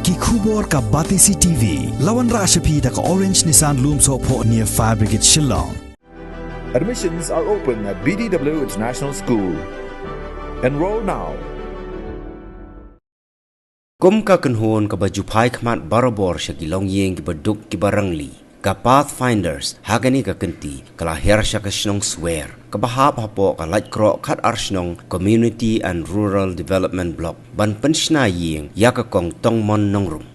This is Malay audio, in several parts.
ki khubor ka Batisi TV lawan rashapi da ka Orange Nissan Lumso po near Fire Brigade Shillong. Admissions are open at BDW International School. Enroll now. Kum ka kenhon ka baju pai khmat barabor sya ki Longïing ki baduk ki barangli ka Pathfinders hagani ka kenti kala her sya ka snong Swer ka bahap hapo ka light kro khat arsnong Community and Rural Development Block ban Pynshna Ïing ya ka kong tongmon nongrum.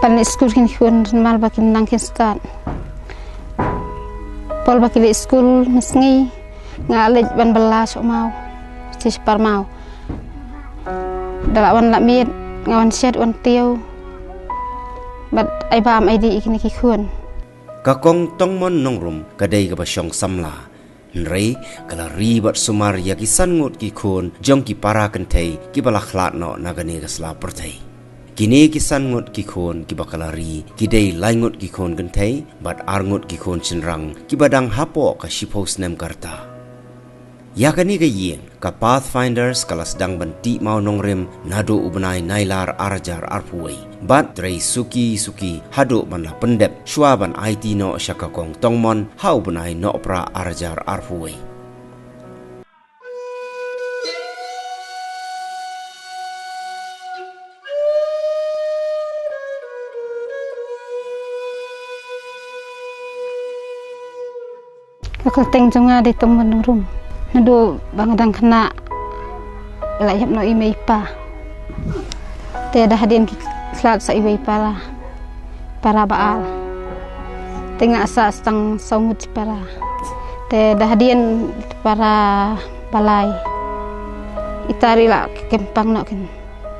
Pan school kin kun mal bakin nang kin start pol bakil school mesngi ngalej ban belas mau cis par mau dalawan la miet ngawan set on tiu bat ai bam ai di ikni ki kun Ka kong tongmon nongrum kadai ka basyong samla nrei kala ribat Nongsamaria ki sangut ki kun jong ki para kentai ki balakhlat no nagane ka sla pertai Kini kisan ngut kikon ki bakalari kidai laingut kikon gentai bat arngut kikon cenrang ki badang hapo ka shipos nem karta. Ya kani ka Ïing ka Pathfinders kala sedang benti mau nongrim nado ubenai nailar arjar arpuai bat drei suki hado banlah pendep shua ban IT no syaka kong tongmon hau benai no pra arjar arpuai. Kelteng jonga di temen rum nado bangadang kena layap no ime ipa te dah hadin slat sa iwe ipa lah para baal tengah asa stang saumut para te dah hadin para balai itari lah kempang no kin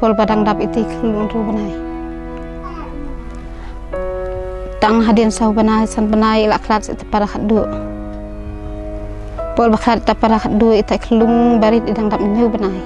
pol badang dap iti kelun ru benai tang hadin sau benai san benai lah klat itu para khadu Pol bakal tak parah dua itak kelung barit idang dap nyu benai.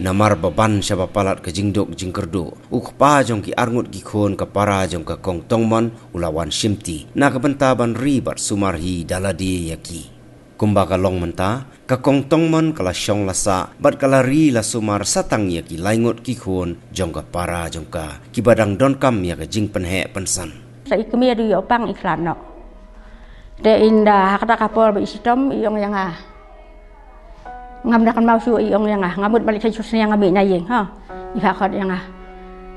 Namar baban syaba palat ke jingdok jingkerdo ukpa jong ki arngut ki khon ka para jong ka kong tongmon ulawan shimti na ka bentaban ribat sumarhi daladi yaki kumba ka long menta ka kong tongmon kala syong lasa bat kala ri la sumar satang yaki laingut ki khon jong ka para jong ka ki badang don kam ya ka jing penhe pensan sa ikmi adu yo pang iklan no de inda hakata kapol be isitom yong yang ngam dakan mau su iong yang ngamut balik ke susnya yang ambil Ïing ha iphakot yang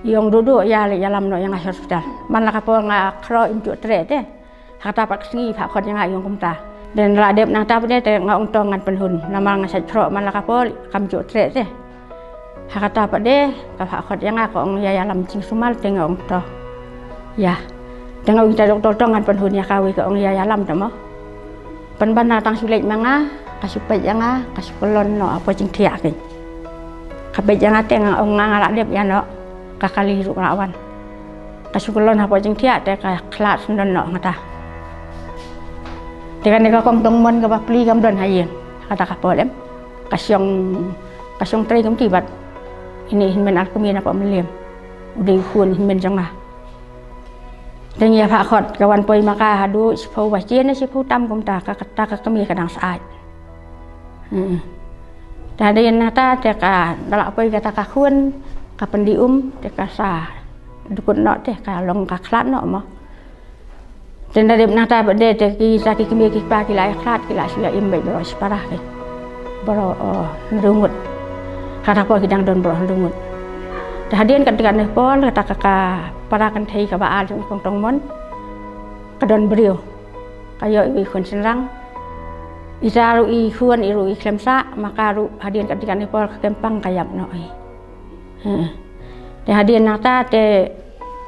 iong duduk ya le dalam no yang hospital man la kapol nga kro imtu Trep de hakata pak singi iphakot yang iong kumta dan radep nang tap de te nga untong ngan penhun namal nga satro man la kapol kam ju Trep de hakata pak de ka phakot yang ko ong ya dalam cing sumal te nga ong to ya dengan kita doktor ngan penhun ya kawi ko ong ya dalam tamo penbana tang sulit manga kasih pejanga kasih pelon no apa cing tiak ni kapejanga teng ong ngalak dep ya no kakali ru lawan kasih pelon apa cing tiak te ka kelas non no ngata dengan nega kong tongmon ka bapli kam don Ïing kata kapolem kasyong tray kum tibat ini men al kumi napa melem udah kun men jangah dan ya pak khot kawan poi maka hadu sepau wajien sepau tam kum ta kami kadang saat dan dia nata teka dalak poi kata kakun kapendium teka sa dukun nok teh ka long ka khlat nok mo dan dari nata berde teki saki kami kita kila khlat kila suya imbe bro separah ke bro nurungut kata po kidang don bro nurungut hadian ketika nepol kata kakak para kan thei ka baal jong kong tong mon kadon brio kayo i khon senrang isaru i khuan iru i klemsa makaru hadian ketika nepol ka kempang kayap noi te hadian nata te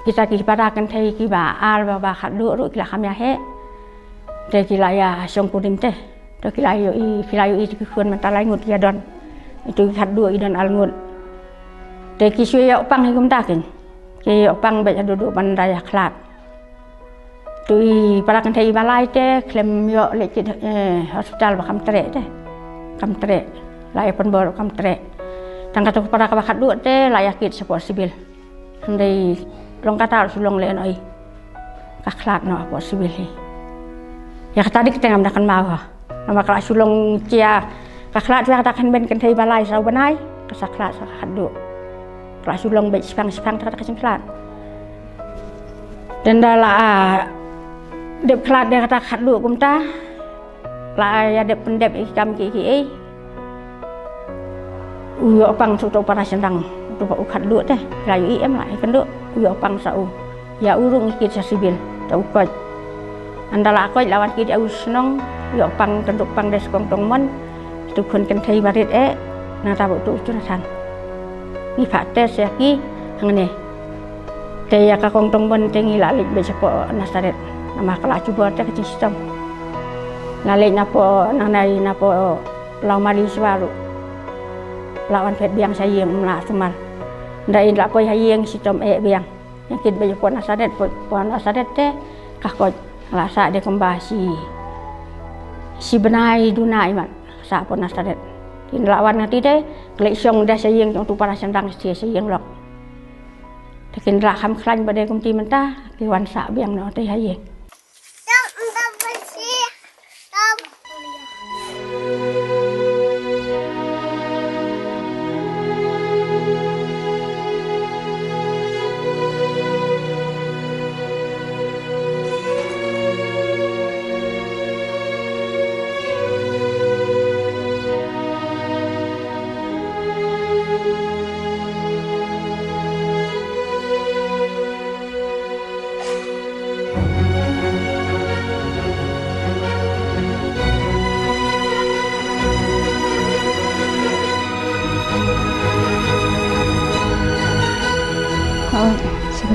kita ki para kan thei ki baal ba khadu ru kila khamya he te kila ya song pudim te te kila yo i ki khuan mentalai ngut ya don itu khadu i don al ngut te ki suy yo pang hi kum takin ki opang be duduk bandai khlat tui para kan thei balai te klem yo le ki hospital ba kam tre lai pon bor kam tre tang kata para ka khat du te lai akit support sibil ndai long kata sulong le noi ka khlat no support sibil hi ya tadi kita ngam dakan mau nama kala sulong cia ka khlat ya kata kan ben kan thei balai sau banai ka saklat sa khat du kelas ulong baik sepang tak kasih kelat dan dalam dep kelat dia kata kat duk kumta lah ya dep pendep ikam kiki uyo pang suto para sendang tu pak ukat duk teh layu im lah ikan duk uyo pang sau ya urung ikit sasibil tau koj andala koj lawan kid au senong uyo pang kenduk pang des kong tongmon tu kon kan thai barit na ta bu tu curatan ni pak tes ya ki hang ne te ya ka kong tong bon te ngi la lik be sepo nasaret nama kala cuba te ke sistem la lek na po nang nai na po lau mali swaru lawan pet biang sayeng mla sumal ndai la po hayeng sistem biang yang kid be sepo nasaret po nasaret te ka ko la sa de kombasi si benai dunai mat sa po nasaret kin lawan ngati deh klek song dah sayang trong tu para sendang sia sayang lok takin ra kham khlan bade komti mentah ki wan sa biang no te hayeng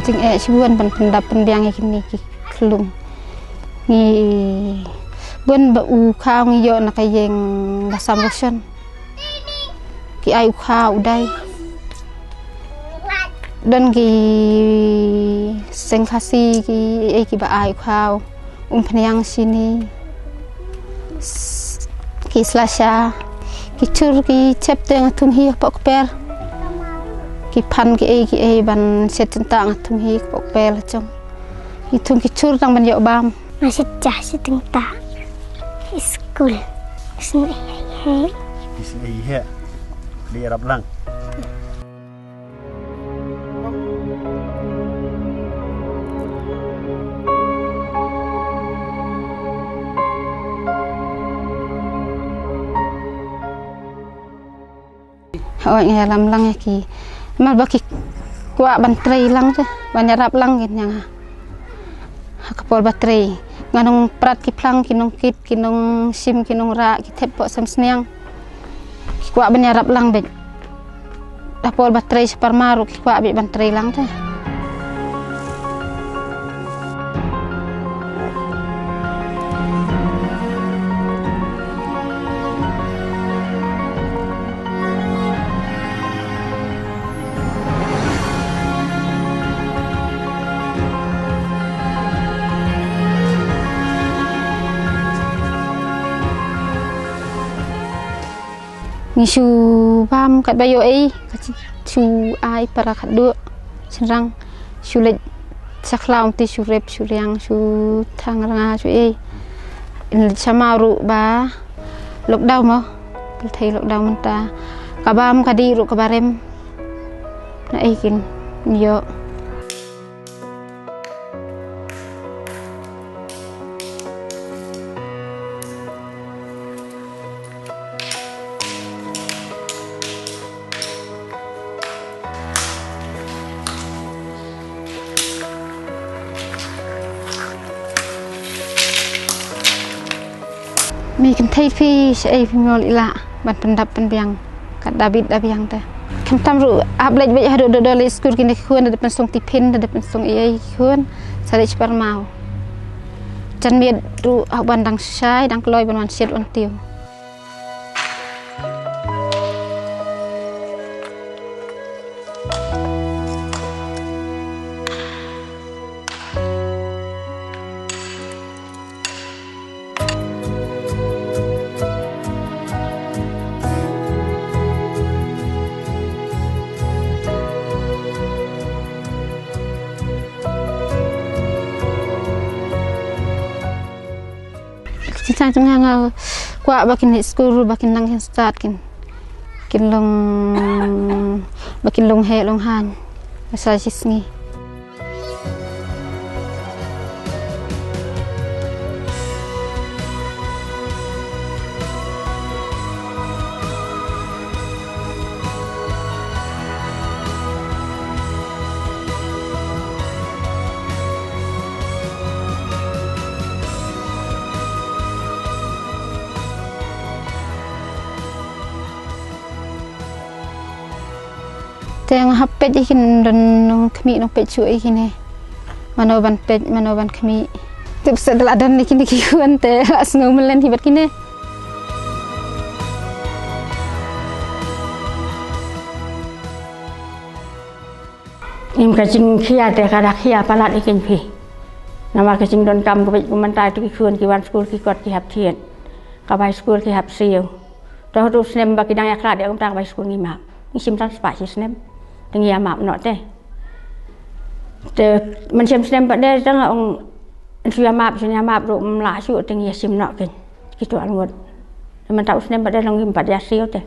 Cing sibuan pendap pendiang kini ki kelung ni bun ba u khao ngi yo na kayeng basam lotion ki ai u khao dai dan ki sengkasi ki ba ai u khao pendiang sini ki slasha ki chur ki chepte ngatung hi pok per ki pan ki ban set tentang tung hi pok pel chong ki tung ki chur tang ban yo bam masih jah setengah school sini he di Arab lang Awak ngalam lang ya ki mal baki kuat bantrai lang tu banyak rap lang gitu yang kapol baterai nganong prat ki plang kinong kit kinong sim kinong ra ki tepok sam sniang ki kuat banyak rap lang bet kapol baterai separmaru ki kuat bi bantrai lang tu ngisu pam kat bayo chu ai para khadu senrang sulet saklam ti surep suryang su thang ranga su chamaru ba lockdown mo thei lockdown menta kabam kadi ru kabarem na kin yoมีกันไทยพี่ใช้พี่มอลิละบันเป็นดับเป็นเบียงกัดดาบิดดาเบียงแต่คำทำรู้อับเล็กไปหาดูเลยสกุลกินได้ควรได้เป็นทรงติพินได้เป็นทรงเอไอควรสาริชปาร์มาวจันมีรู้เอาบันดังใช้ดังลอยบนวันเช็ดวันเตียวSaya cuma ngal kuat bakin sekolah bakin nang start kin long he long han asal sisngi yang hapet ikin dan nong kami nong pet cuy ikin manoban pet manoban kami tip sedal adan ikin ikin te asngu melen hibat kini im kacing kia te kada kia palat ikin pi nama kacing don kam kepet kumentai tu ikin kiwan school kikot kihap tien kabai school kihap siu dah tu snem baki dang yaklat dia kumta kabai school ngimap ngisim tan sepak si snem tengi amap not te mencem snem pada tang ong suya map ru mla su tengi sim not ken kitu angot men tau snem pada long impat ya siu te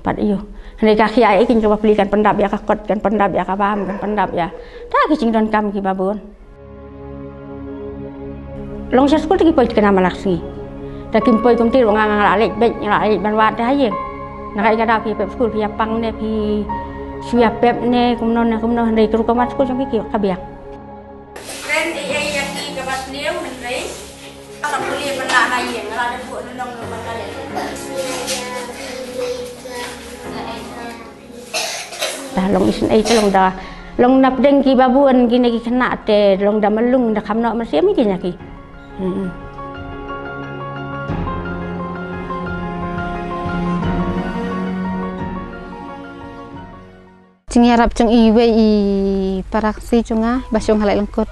pat iyo hne ka khia kin coba belikan pendap ya ka kot kan pendap ya ka paham kan pendap ya ta kicing don kam ki babon long sa school ki poi kena malaksi ta kim poi kom ti ro ngang la lek bet la lek ban wat ta yen na kai ka da pi pep school pi pang ne pi suya pep ne kumnon dari kru kamat school jong ki kabiak ren ai ya ki ka bas neu men rei ka puli ban la na yen la de bu nong no ban la ta long isin ai long da long nap deng ki babuan ki ne ki khana te long da malung da kham no ma siam ki nya ki Cing yarap cing iwe i paraksi cunga basong halai lengkot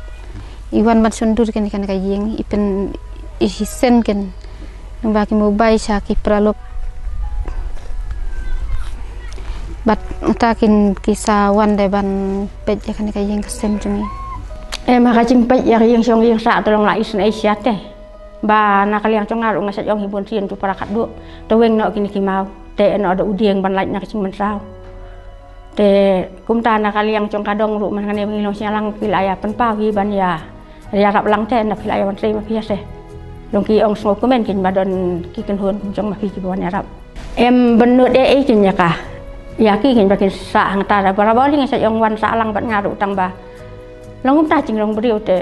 iwan ban sundur kan ikan Ïing ipen ihisen kan nang baki mobai saki pralop bat ngatakin kisawan de ban pet kan Ïing kesem cungi maka cing pet yang song yang sa tolong la isen Asia teh ba nakaliang cunga ru ngasat yong hibun sien tu parakat du teweng no kini kimau te no ada udieng ban lait nak cing mensau te kumta nakaliang cong kadong ru man kane ngilong sialang wilayah penpau hi ban ya rap lang ten na wilayah ban sei ma piase long ki ong smo komen kin badon ki kan hon cong ma pi ki bon arab em benut e kin ya ka ya ki kin bakin sa hang ta da barabali ngai sa yong wan sa lang ban ngaru tang ba long kumta cing long beriu te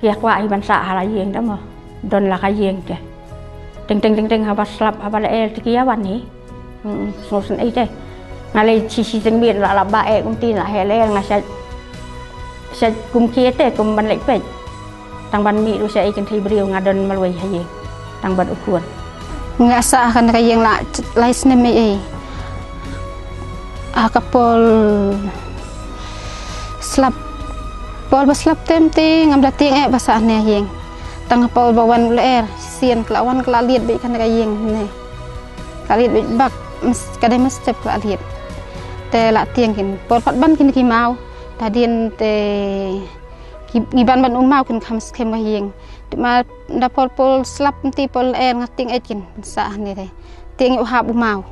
kiak wa i ban sa hala Ïing da mo don la ka Ïing te teng ha ba slap ha ba le ti ki wan ni so sen ai te ngalai sisi tengbian la bae kumti la hele ngasa sa kum kiete kum ban lek pet tang ban mi ru sa ikan thai beriu ngadon malwai ha Ïing tang ban ukuan ngasa kan ka Ïing la lais ne me kapol slap pol baslap temte ngam dating bahasa ne Ïing tang pol bawan ler sien kelawan kelaliet be kan ka Ïing ne kaliet be bak kadai mas step la lihat te la tiang kin por pat ban kin ki mau tadien te ngiban ban umau kin kham skem Ïing ma da pol slap ti pol ngating ekin sa ni te tiang u hab umau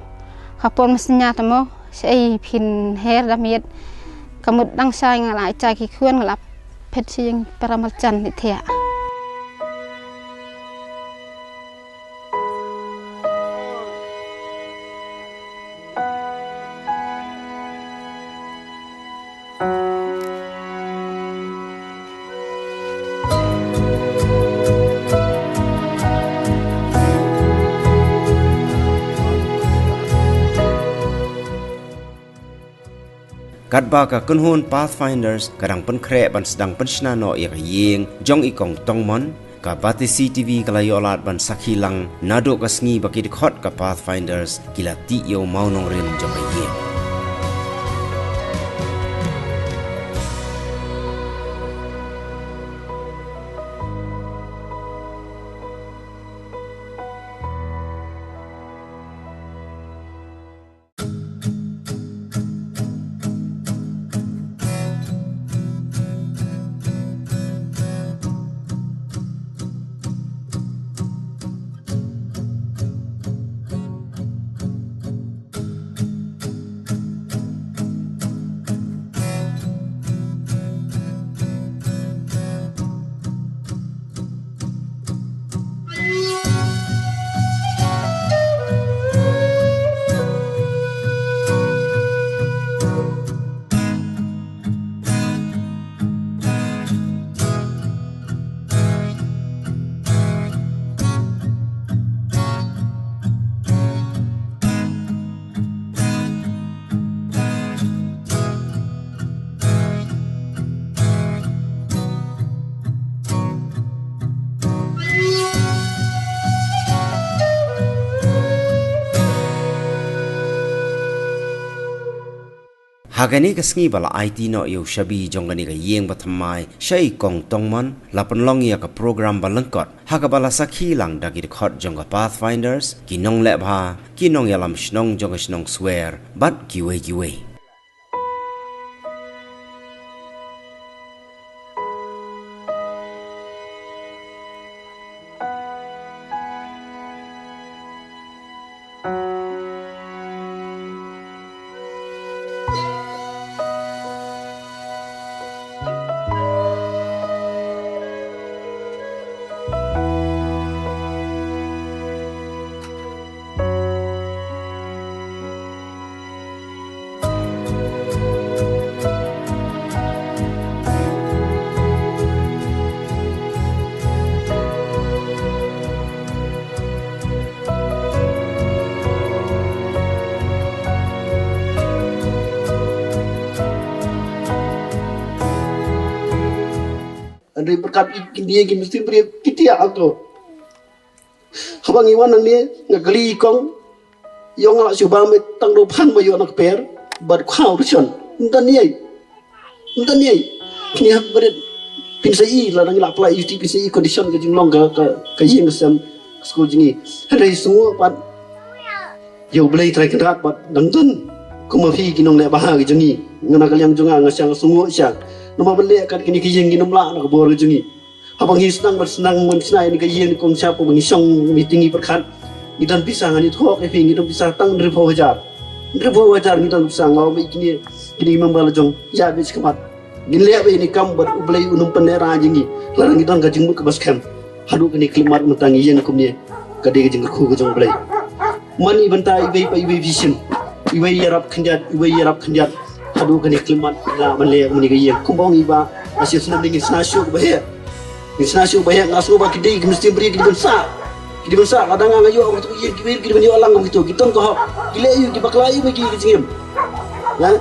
khapon masnya tamo sei phin her da miet kamut dang sai ngalai chai ki khuen ngalap phet sing paramalchan ni thea Kadba ka kunhun Pathfinders kadang penkre ban sedang Pynshna no Ïing jong ikong tongmon ka batisi TV kala yolat ban sakhilang nado ka sngi baki dikhot ka Pathfinders kila ti yo maunong rin jong Ïing. Hagani ka sngi bala IT no yo shabi jongani ka Ïing bathamai shai kong tongman lapan Longïing ka program balangkot hagabala sakhi lang dagi khot jonga Pathfinders kinong lebha kinong yalam shnong jonga shnong Swer bat giwe Andai berkat dia ki mesti beri kitia auto. Habang iwan nang ni ngagli kong yong ala subam tang do phan ma yo nak per bar khau rusion. Ndan ni. Kini berit Pynshna la nang la apply UT Pynshna condition ke jing long ka Ïing sam school jingi. Handai semua pat yo belai try kendak pat dang tun. Kuma fi kinong le bah ke jingi. Ngana kaliang junga ngasang semua siang. Nama beli kat kini Ïing kinong la nak bor ke jingi. Habang hisnang bersenang Pynshna ni ke Ïing kong siapa mengisong meetingi perkat. Idan bisa ngani thok e fingi idan bisa tang 1000 wajar idan bisa ngau be kini membala jong ya be skemat. Gile be ini kam ber ublai unum pendera jingi. Larang idan ka jingmu ke baskem. Hadu kini klimat mutang Ïing kum ni. Kade ke jing khu ke jong blai. Mani bentai ibai pa ibai vision. Ibai yarap khandiat. Hadu kini klimat la manle muni ke Ïing. Kumbong iba asyik senam dingin snasyo ke bahaya. Snasyo bahaya ngaso ba kidai mesti beri kidi bensa. Kidi bensa kadang ngayo waktu Ïing kidi beni alang gitu. Kita ko gile yu ki baklai bagi kicingim. Ya.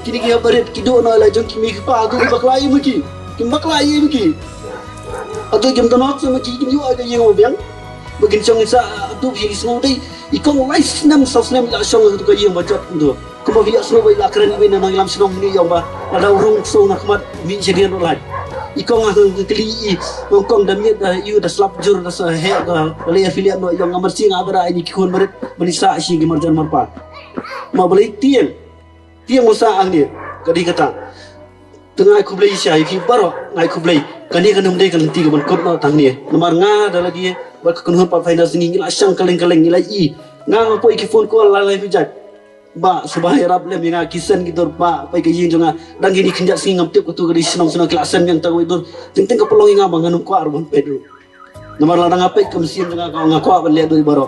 Kini ki baret kido na la jong kimi pa adu baklai maki. Kim baklai maki. Adu jam tanok sama ki kini yu aga Ïing obiang. Begin song sa adu hi snow dai ikong lai snam sosnam la song tu ka Ïing bacot tu. Kuma via snow bai la kran bai na lam snow ni yong ba. Ada urung so nak mat mi jadian lai. Ikong ang keli ngkong dan miet yu da slap jur da he ga le affiliate no yong ngamar sing abara ini kikon baret menisa si gimarjan marpa ma boleh tiang musa angni kadi kata tengah aku beli syai fi baro ngai aku beli kani kan mendai kan tiga ban kop no tang ni nomor nga ada lagi ba kan hon pat faida sini ngila sang kaleng ngila i nga po iki phone call lalai pijat ba subahai rab lem nga kisan gitor ba pai ke yin jonga dang gini kinjak sing ngam tip kutu gadi senong kelasan yang tahu itu teng ke pelong nga bang hanum ko arbon pedro nomor ladang apa ke mesin jonga ka nga ko ban le do baro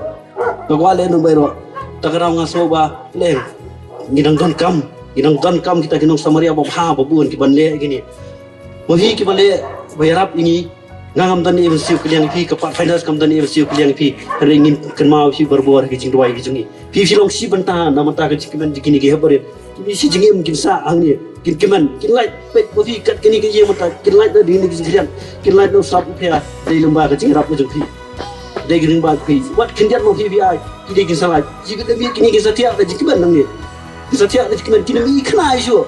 ko le no baro tagarau nga soba lem ngidang don kam kita kinong Samaria babha babun ki banle gini mohi ki banle bayarap ini ngam dan ni siu kliang pi ka pat finance kam dan ni siu kliang pi ringin kenma fi berbor ki jing duai ki jingi pi long si banta na mata ka jikiman jikini ki habar ki si jingi mungkin sa angni kin keman kin light pek mohi kat kini ki ye mata kin light da dini ki jingian kin light no sap pia dei lomba ka jing rap jing pi dei gring ba pi wat kin diat mo fi ai ki dei kin salat jik da bi kini ki satia da jikiman nang ni setiap hari kita mi kena isu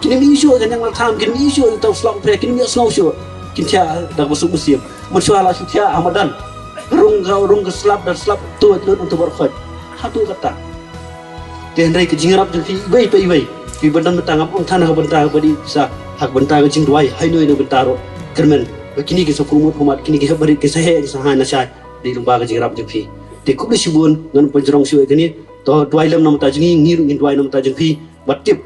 kan yang malam kita mi isu tahu selap pria kita mi selap isu kita dah masuk musim mencuala setiap Ramadan rung ke selap dan selap tu untuk berkhid satu kata dia hendak kejingrap jadi ibai di badan betang apa tanah bentang apa di bisa hak bentang kejing duai hai noi bentaro kermen begini kita sepuluh umat kini kita beri kesehatan sahaja nasihat di lembaga kejingrap jadi di kubli sibun dengan penjerong siwa ini to duai lam nam ta jingi ngiru ngin duai nam ta jingpi batip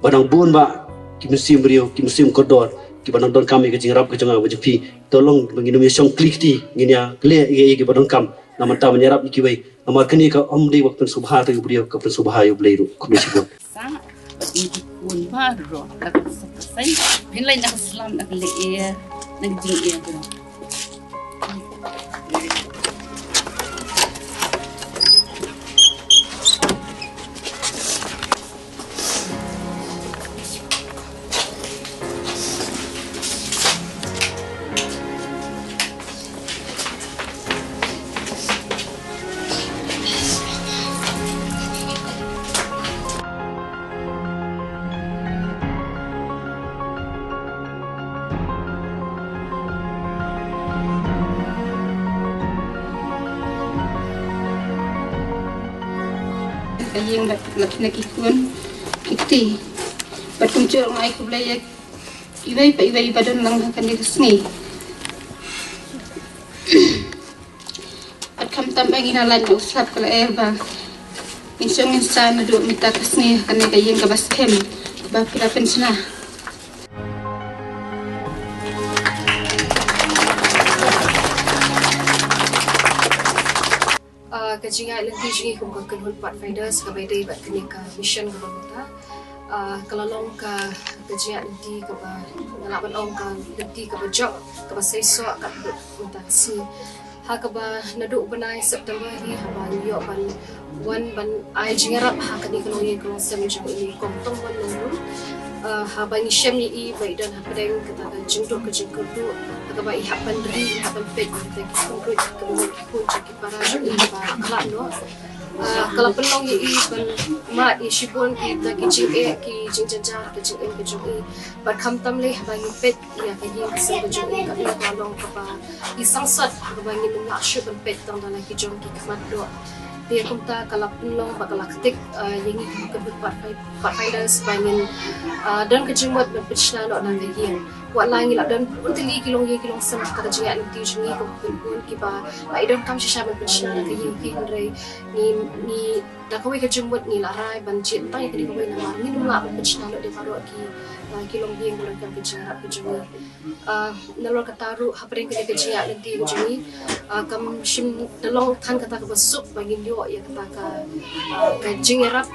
badang bon ba ki musim brio ki musim kodor ki badang don kami ke jingrap ke janga jingpi tolong menginum yong klik ti ngin ya kle ki badang kam nam ta menyerap ki bai amar kini ka omdi waktu subha ta brio ka subha yu bleiru kubli sibun sama bagi pun baru tak selesai pin lain nak selam nak le nak jing tu Ïing nak ikun iti berkuncul ngai ku belai ibai badan lang kan di sini at kam tam bagi nalan do slap kala erba insong insan do mita kasni kan ni Ïing ka baskem ba pila Pynshna kajinga lagi jingi ko kan hulpat fighters ka bay day bat kini ka mission ko ba kalalong ka kajinga di ka ba ngalaban ong ka di ka ba job ka ba saiso ka punta si ha ka ba nadu banai September hi ha ba yo ban wan ban ai jingarap ha ka ni ko ni ko sem jingi ko tong wan nang ha ba ni shem ni i bai dan ha pedeng ka ta jingdo ka jingko do ka ba i ha ban dri ha ban pek ka ko ko ko ki para ni ba kala no kalau pelong i ban ma i shibon ki ta ki jing ki jing janja ki jing ki jing ba kham tam le ba ni pet ya ka ni sa ka jing ka ni ba long ka ba i sangsat ka ba ni na shu ban pet tang da ki jong ki khamat do dia kumta kalau pelong ba kala ketik yang i ka pat fighters bangin dan ka jing wat ban Pynshna no na Ïing wat lang ila dan untili kilong sam ka jinga ti jingi ko pun ki ba idon kam shisha ban Pynshna na Ïing ki andre ni da ko ka jumwat ni la rai ban jin ta ki ko na mar ni nula ban Pynshna no de paro ki kilong Ïing bulan kam ki jinga ki jingi nalor ka taru hapreng ki jinga nanti jingi kam shim dalong than kata ka basuk bangin yo ya kata ka jingerap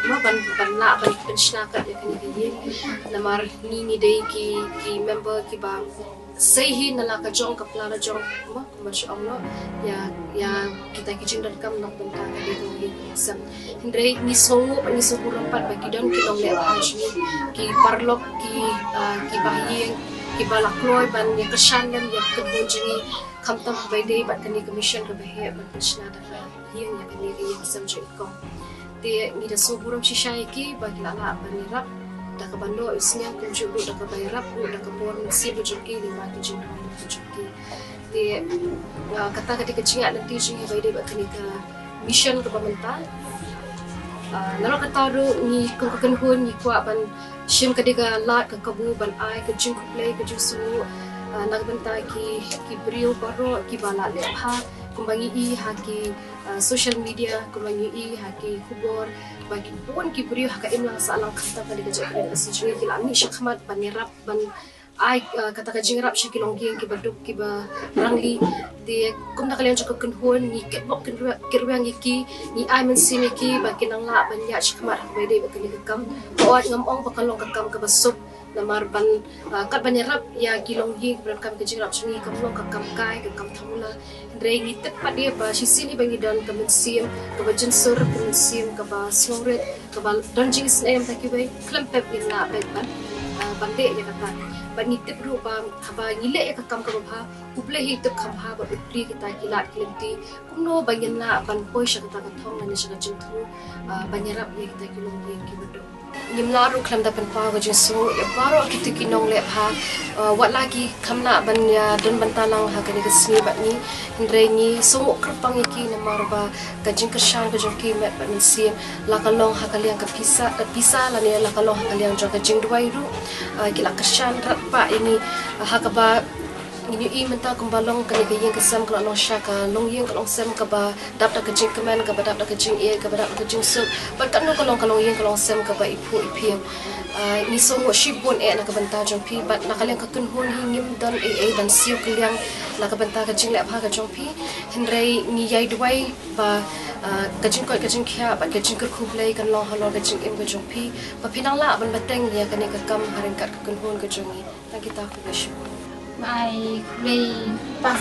ma ban la ban Pynshna ka ya kini Ïing namar ni dei ki member ki ba sehi nala ka jong ka plana jong ma masya Allah ya kita ki jing dan kam nak benta ka di sam hindre ni songo pat bagi dan ki dong le haji ki parlok ki bahiyeng ki balakloy ban ya keshan dan ya kebon jingi kam tam bai dei bat kani commission ka bahe ban Pynshna da Ïing ya kani Ïing sam je ko te ni da so buram shisha ki bagi lala ban ni rap da ka bando isnya kunju do da ka bayrap do da ka por nasi bujuki di ma kijin bujuki di kata ketika jinga nanti jingi bai dei bakani ka mission ke pemerintah Naro kataru ni kung hun ni kwa ban shim kadiga lat ka kabu ban ai ka jing play ka jusu nagbanta ki brio baro ki bala le ha kumbangi I haki social media kumbangi I haki kubor bagi pun ki brio haka imlang sa alang kata kadiga jakre asijungi ki lami shakmat banirap ban ai kata ka jingrap shi ki Longïing ki baduk ki ba rangli de kum na kalian jaka kunhun ni ketbok kirwang ki ni ai men sini ki ba kinang la ban ya shakmat ba de ba kini kam oat ngamong pakalong kakam ka basuk namar ban kat banyarap ya ki Longïing ban kam ka jingrap shi kam long kakam kai kakam thamula ndrei ni tet pa de ba shi sini bangi dan kam sim ka ba jinsur kam sim ka ba Swer ka ba donjing snem ta ki bai klempep ni na ba bande ya kata ban ni tip ru ba haba ngile ya kakam ka ba uple hi tuk kham ha ba upri kita kilat kilinti kumno banyan na ban poi sha kata ka thong na ni sha jinthu banyarap ya kita ki Longïing ki bedo nimlaru klam da pan pa ga jinsu ya baro kita ki nong le ha wat lagi kamna ban ya don bantalang ha ka ni sni ba ni ndre ni so krpang ki na marba ka jing ka shang ka jong ki met ban sim la ka long ha ka liang ka pisa la ni la ka long ha ka liang jong ka jing duai ru ki la ka shan rat pa ini ha ka ba ini I menta kumbalong kani ka Ïing kasam ka long sha ka Longïing ka long sem ka ba dap da ka jing kaman ka ba dap da ka jing e ka ba dap ka jing su ba kan no ka Longïing ka long sem ka ba ipu ipiem ni so mo shi bon e na ka banta jong pi ba na ka liang ka kun hon hingim dan e dan siu ka liang na ka banta ka jing le pha ka jong pi henrei ni yai duai ba ka jing ko ka jing kya ba ka jing ka khu play kan long halor ka jing em ka jong pi ba pinang la ban bateng ya ka ni ka kam haring kat ka kun hon ka jong ni ta kita ku ka shi Mai play pas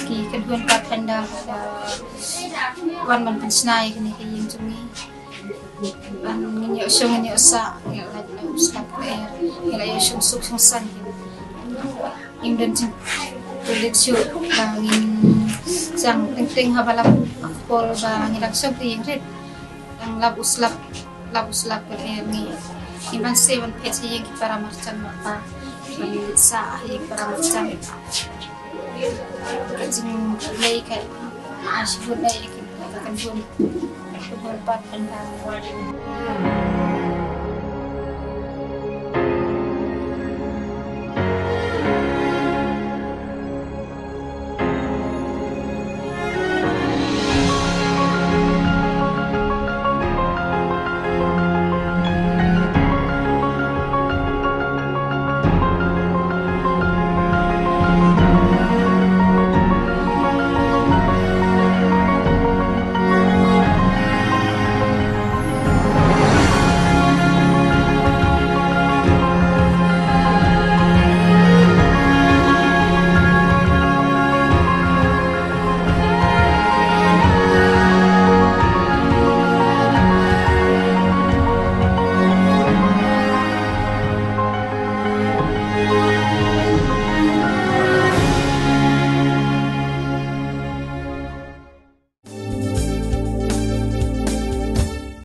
ki kedua kat pendang wan man Pynshna kini ke Ïing cumi an ngi usung ngi usa ngi la usta per ngi la usung suk sung san Ïing dan cing kulit siu bangin sang ting habalap pol ba ngi lak sok Ïing ret ang lab uslap per ngi iban seven page Ïing ki para marchan mata sa Ïing para macam kajing lay kay asyik lay kita akan pun pat pandang